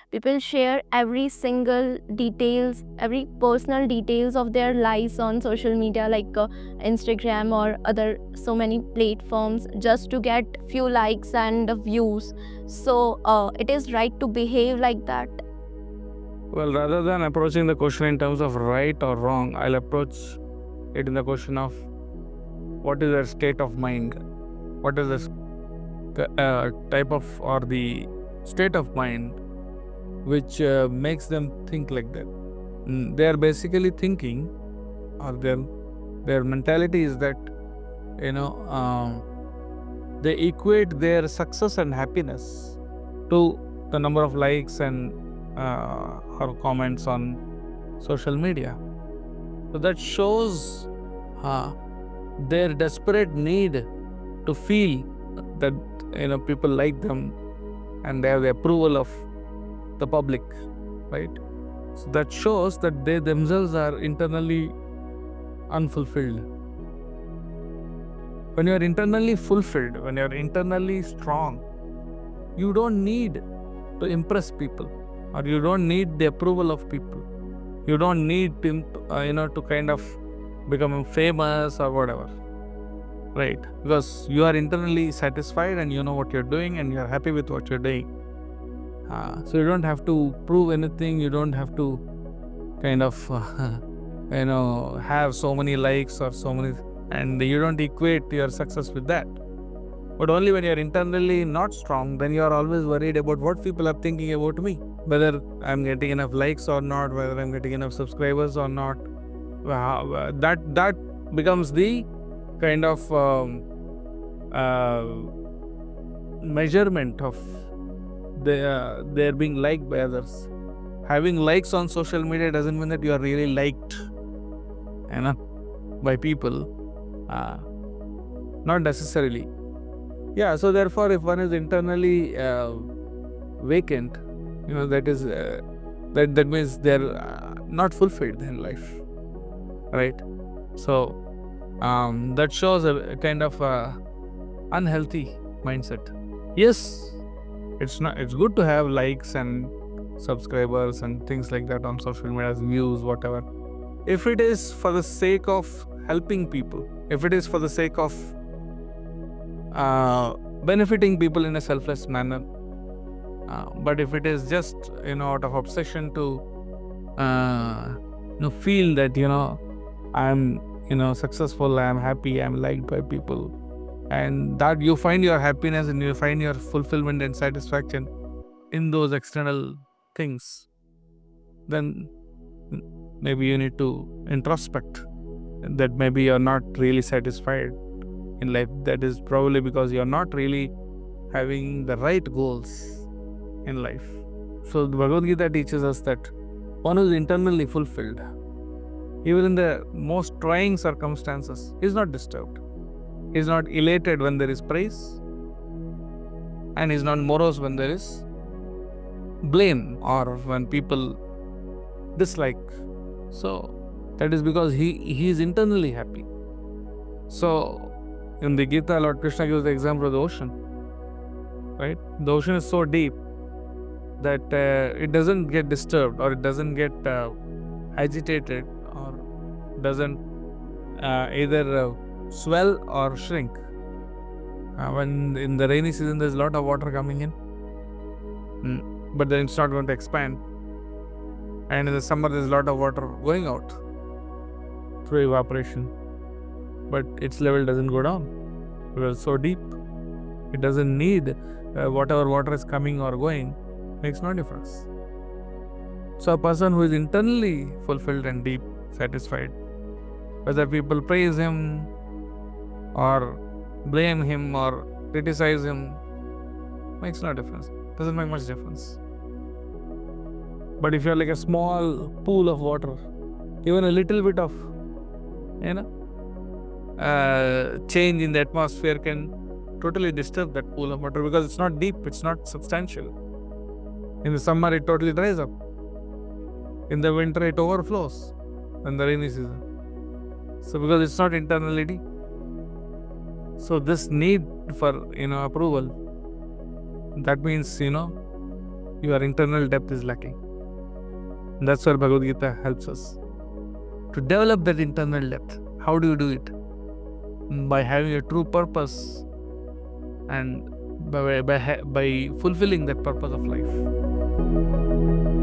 People share every single details, every personal details of their lives on social media, like Instagram or other so many platforms, just to get few likes and views. So it is right to behave like that? Well, rather than approaching the question in terms of right or wrong, I'll approach it in the question of what is their state of mind, what is the type of or the state of mind which makes them think like that. They are basically thinking, or their mentality is that they equate their success and happiness to the number of likes and or comments on social media. So that shows their desperate need to feel that people like them and they have the approval of the public, right? So that shows that they themselves are internally unfulfilled. When you are internally fulfilled, when you are internally strong, you don't need to impress people, or you don't need the approval of people. You don't need to, to kind of become famous or whatever, right? Because you are internally satisfied and you know what you're doing and you're happy with what you're doing. So you don't have to prove anything. You don't have to kind of, have so many likes or so many, and you don't equate your success with that. But only when you're internally not strong, then you are always worried about what people are thinking about me, whether I'm getting enough likes or not, whether I'm getting enough subscribers or not. That becomes the kind of measurement of they're being liked by others. Having likes on social media doesn't mean that you are really liked, by people. Not necessarily. Yeah, so therefore, if one is internally vacant, that is that means they're not fulfilled in life, right? So that shows a kind of unhealthy mindset. Yes, it's good to have likes and subscribers and things like that on social media, views, whatever. If it is for the sake of helping people, if it is for the sake of benefiting people in a selfless manner, but if it is just out of obsession to feel that I'm successful, I'm happy, I'm liked by people, and that you find your happiness and you find your fulfillment and satisfaction in those external things, then maybe you need to introspect that maybe you're not really satisfied in life. That is probably because you're not really having the right goals in life. So the Bhagavad Gita teaches us that one who is internally fulfilled, even in the most trying circumstances, is not disturbed. He is not elated when there is praise, and is not morose when there is blame or when people dislike. So that is because he is internally happy. So in the Gita, Lord Krishna gives the example of the ocean, right? The ocean is so deep that it doesn't get disturbed, or it doesn't get agitated, or doesn't either swell or shrink. When in the rainy season there's a lot of water coming in, but then it's not going to expand. And in the summer there's a lot of water going out through evaporation, but its level doesn't go down because it's so deep. It doesn't need whatever water is coming or going, makes no difference. So a person who is internally fulfilled and deep satisfied, whether people praise him or blame him or criticize him, makes no difference. Doesn't make much difference. But if you're like a small pool of water, even a little bit of change in the atmosphere can totally disturb that pool of water, because it's not deep, it's not substantial. In the summer it totally dries up. In the winter it overflows in the rainy season. So because it's not internally deep. So this need for approval, that means your internal depth is lacking. And that's where Bhagavad Gita helps us to develop that internal depth. How do you do it? By having a true purpose and by fulfilling that purpose of life.